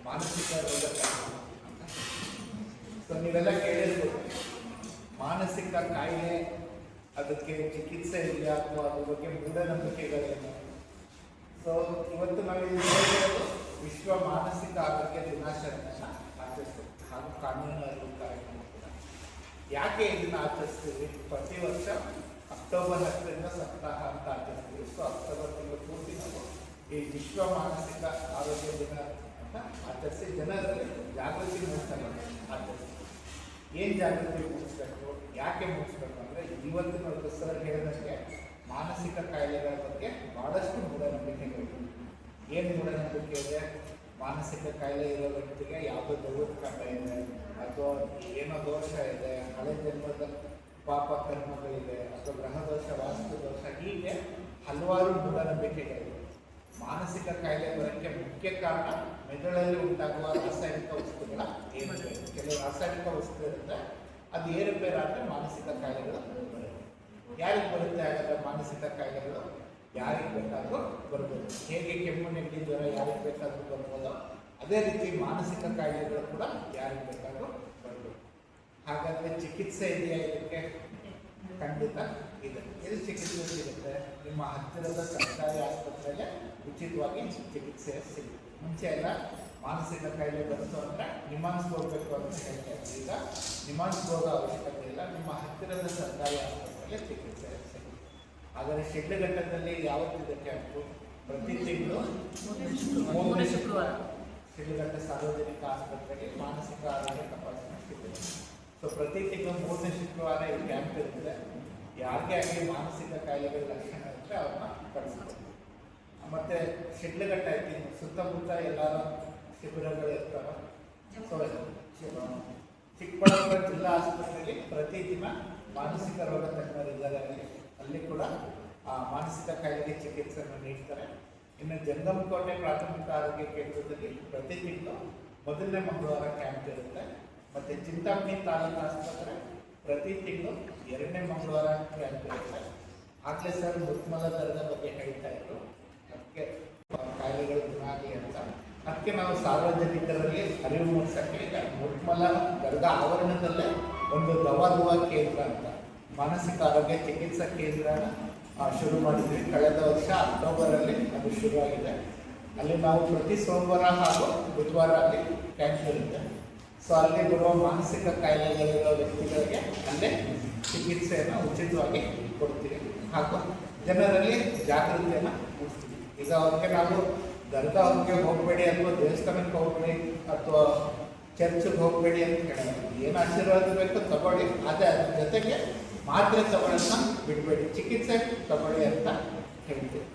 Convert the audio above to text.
ಮಾನಸಿಕ ರೋಗ. ಸೊ ನೀವೆಲ್ಲ ಕೇಳಿರ್ಬೋದು ಮಾನಸಿಕ ಕಾಯಿಲೆ ಅದಕ್ಕೆ ಚಿಕಿತ್ಸೆ ಇದೆಯಾ ಅಥವಾ ಅದ್ರ ಬಗ್ಗೆ ಮೂಢನಂಬಿಕೆಗಳೇನು. ಸೊ ಇವತ್ತು ನಾವು ವಿಶ್ವ ಮಾನಸಿಕ ಆರೋಗ್ಯ ದಿನಾಚರಣೆಯನ್ನು ಆಚರಿಸ್ತೀವಿ ಹಾಗೂ ಕಾನೂನು ಅರಿವು ಕಾರ್ಯಕ್ರಮ ಕೂಡ. ಯಾಕೆ ಇದನ್ನು ಆಚರಿಸ್ತೀವಿ? ಪ್ರತಿ ವರ್ಷ ಅಕ್ಟೋಬರ್ 10ರಿಂದ ಸಪ್ತಾಹ ಅಂತ ಆಚರಿಸ್ತೀವಿ. ಸೊ ಅಕ್ಟೋಬರ್ ತಿಂಗಳು ಪೂರ್ತಿ ನಾವು ಈ ವಿಶ್ವ ಮಾನಸಿಕ ಆರೋಗ್ಯ ದಿನ ಅಂತ ಆಚರಿಸಿ ಜನರಲ್ಲಿ ಜಾಗೃತಿ ಮೂಡಿಸಲು ಆಚರಿಸ್ತೀವಿ. ಏನು ಜಾಗೃತಿ ಮೂಡಿಸ್ಬೇಕು, ಯಾಕೆ ಮೂಡಿಸ್ಬೇಕು ಅಂದರೆ ಇವತ್ತಿನ ಸರ್ ಹೇಳಿದಂಗೆ ಮಾನಸಿಕ ಕಾಯಿಲೆಗಳ ಬಗ್ಗೆ ಭಾಳಷ್ಟು ಮೂಢನಂಬಿಕೆಗಳಿವೆ. ಏನು ಮೂಢನಂಬಿಕೆ ಇದೆ? ಮಾನಸಿಕ ಕಾಯಿಲೆ ಇರೋ ವ್ಯಕ್ತಿಗೆ ಯಾವುದೋ ದೈವದ ಕಾಟ ಇದೆ ಅಥವಾ ಏನೋ ದೋಷ ಇದೆ, ಹಳೆ ಜನ್ಮದ ಪಾಪ ಕರ್ಮಗಳಿದೆ ಅಥವಾ ಗ್ರಹ ದೋಷ, ವಾಸ್ತು ದೋಷ, ಹೀಗೆ ಹಲವಾರು ಮೂಢನಂಬಿಕೆಗಳಿವೆ. ಮಾನಸಿಕ ಕಾಯಿಲೆ ಬರೋಕ್ಕೆ ಮುಖ್ಯ ಕಾರಣ ಮೆದುಳಲ್ಲಿ ಉಂಟಾಗುವ ರಾಸಾಯನಿಕ ವಸ್ತುಗಳ ಏರುಪೇರು. ಕೆಲವು ರಾಸಾಯನಿಕ ವಸ್ತು ಇರುತ್ತೆ, ಅದು ಏರುಪೇರಾದರೆ ಮಾನಸಿಕ ಕಾಯಿಲೆಗಳು ಬರುತ್ತೆ. ಯಾರಿಗೆ ಬರುತ್ತೆ ಹಾಗಾದ್ರೆ ಮಾನಸಿಕ ಕಾಯಿಲೆಗಳು? ಯಾರಿಗೆ ಬೇಕಾದರೂ ಬರ್ಬೋದು. ಹೇಗೆ ಕೆಮ್ಮು ನೆಗಡಿ ಜ್ವರ ಯಾರಿಗೆ ಬೇಕಾದರೂ ಬರ್ಬೋದು, ಅದೇ ರೀತಿ ಮಾನಸಿಕ ಕಾಯಿಲೆಗಳು ಕೂಡ ಯಾರಿಗೆ ಬೇಕಾದರೂ ಬರ್ಬೋದು. ಹಾಗಾದರೆ ಚಿಕಿತ್ಸೆ ಇದೆಯಾ ಇದಕ್ಕೆ? ಖಂಡಿತ ಇದೆ. ಎಲ್ಲಿ ಚಿಕಿತ್ಸೆ ಸಿಗುತ್ತೆ? ನಿಮ್ಮ ಹತ್ತಿರದ ಸರ್ಕಾರಿ ಆಸ್ಪತ್ರೆಯಲ್ಲೇ ಉಚಿತವಾಗಿ ಚಿಕಿತ್ಸೆ ಸಿಗುತ್ತೆ. ಮುಂಚೆ ಎಲ್ಲ ಮಾನಸಿಕ ಕಾಯಿಲೆ ಬಂತು ಅಂದರೆ ನಿಮಾನ್ಸ್ಗೆ ಹೋಗಬೇಕು ಅಂತ ಹೇಳ್ತಾ ಇದ್ದೀವಿ. ಈಗ ನಿಮಾನ್ಸ್ಗೆ ಹೋಗೋ ಅವಶ್ಯಕತೆ ಇಲ್ಲ, ನಿಮ್ಮ ಹತ್ತಿರದ ಸರ್ಕಾರಿ ಆಸ್ಪತ್ರೆಯಲ್ಲೇ ಚಿಕಿತ್ಸೆ ಸಿಗುತ್ತೆ. ಆದರೆ ಶಿಡ್ಲಘಟ್ಟದಲ್ಲಿ ಯಾವತ್ತಿದೆ ಕ್ಯಾಂಪು? ಪ್ರತಿ ತಿಂಗಳು ಮೂರನೇ ಶುಕ್ರವಾರ ಶಿಡ್ಲಘಟ್ಟ ಸಾರ್ವಜನಿಕ ಆಸ್ಪತ್ರೆಗೆ ಮಾನಸಿಕ ಆರೋಗ್ಯ ತಪಾಸಣೆ ಸಿಗುತ್ತೆ. ಸೊ ಪ್ರತಿ ತಿಂಗಳು ಮೂರನೇ ಶುಕ್ರವಾರ ಈ ಕ್ಯಾಂಪ್ ಇರುತ್ತೆ. ಯಾರಿಗೆ ಆಗಲಿ ಮಾನಸಿಕ ಕಾಯಿಲೆಗಳ ಲಕ್ಷಣ ಇದ್ದರೆ ಅವ್ರನ್ನ ಕಳಿಸ್ತಾರೆ. ಮತ್ತು ಶಿಡ್ಲಘಟ್ಟ ಐತಿ ಸುತ್ತಮುತ್ತ ಎಲ್ಲರೂ ಶಿಬಿರಗಳು ಇರ್ತಾರೆ. ಸೊ ಚಿಕ್ಕಬಳ್ಳಾಪುರ ಜಿಲ್ಲಾ ಆಸ್ಪತ್ರೆಯಲ್ಲಿ ಪ್ರತಿದಿನ ಮಾನಸಿಕ ರೋಗ ತಜ್ಞರಿದ್ದಾರೆ. ಅಲ್ಲಿ ಕೂಡ ಮಾನಸಿಕ ಕಾಯಿಲೆಗೆ ಚಿಕಿತ್ಸೆಯನ್ನು ನೀಡ್ತಾರೆ. ಇನ್ನು ಜಂಗಮಕೋಟೆ ಪ್ರಾಥಮಿಕ ಆರೋಗ್ಯ ಕೇಂದ್ರದಲ್ಲಿ ಪ್ರತಿ ತಿಂಗಳು ಮೊದಲನೇ ಮಂಗಳವಾರ ಕ್ಯಾಂಪ್ ಇರುತ್ತೆ. ಮತ್ತು ಚಿಂತಾಮಣಿ ತಾಲೂಕು ಆಸ್ಪತ್ರೆ ಪ್ರತಿ ತಿಂಗಳು ಎರಡನೇ ಮಂಗಳವಾರ ಕ್ಯಾಂಪ್ ಇರುತ್ತೆ. ಆಗಲೇ ಸರ್ ಮುತ್ಮಲ ದರ್ಗಾ ಬಗ್ಗೆ ಹೇಳ್ತಾ ಇದ್ರು, ಅದಕ್ಕೆ ಕಾಯಿಲೆಗಳು ಗುಣ ಆಗಲಿ ಅಂತ. ಅದಕ್ಕೆ ನಾವು ಸಾರ್ವಜನಿಕರಲ್ಲಿ ಅರಿವು ಮೂಡಿಸೋಕ್ಕೆ ಈಗ ಮುತ್ಮಲ ದರ್ಗಾ ಆವರಣದಲ್ಲೇ ಒಂದು ದವಾ ಕೇಂದ್ರ ಅಂತ ಮಾನಸಿಕ ಆರೋಗ್ಯ ಚಿಕಿತ್ಸಾ ಕೇಂದ್ರನ ಶುರು ಮಾಡಿದ್ವಿ. ಕಳೆದ ವರ್ಷ ಅಕ್ಟೋಬರಲ್ಲಿ ಅದು ಶುರುವಾಗಿದೆ. ಅಲ್ಲಿ ನಾವು ಪ್ರತಿ ಸೋಮವಾರ ಹಾಗೂ ಬುಧವಾರ ಅಲ್ಲಿ ಕ್ಯಾಂಪ್ ಇರುತ್ತೆ. ಸೊ ಅಲ್ಲಿ ಬರುವ ಮಾನಸಿಕ ಕಾಯಿಲೆಗಳಿರೋ ವ್ಯಕ್ತಿಗಳಿಗೆ ಅಲ್ಲೇ ಚಿಕಿತ್ಸೆಯನ್ನು ಉಚಿತವಾಗಿ ಕೊಡ್ತೀವಿ ಹಾಗೂ ಜನರಲ್ಲಿ ಜಾಗೃತಿಯನ್ನು ಮೂಡಿಸ್ತೀವಿ. ಈಗ ಅವ್ರಿಗೆ ನಾವು ದರ್ಗಾ ಅವ್ರಿಗೆ ಹೋಗಬೇಡಿ ಅಥವಾ ದೇವಸ್ಥಾನಕ್ಕೆ ಹೋಗಬೇಡಿ ಅಥವಾ ಚರ್ಚ್ಗೆ ಹೋಗಬೇಡಿ ಅಂತ ಹೇಳೋದು. ಏನು ಆಶೀರ್ವಾದ ಬೇಕು ತಗೊಳ್ಳಿ, ಆದರೆ ಅದ್ರ ಜೊತೆಗೆ ಮಾತ್ರೆ ತಗೊಳ್ಳೋದನ್ನ ಬಿಡಬೇಡಿ, ಚಿಕಿತ್ಸೆ ತಗೊಳ್ಳಿ ಅಂತ ಹೇಳ್ತೀವಿ.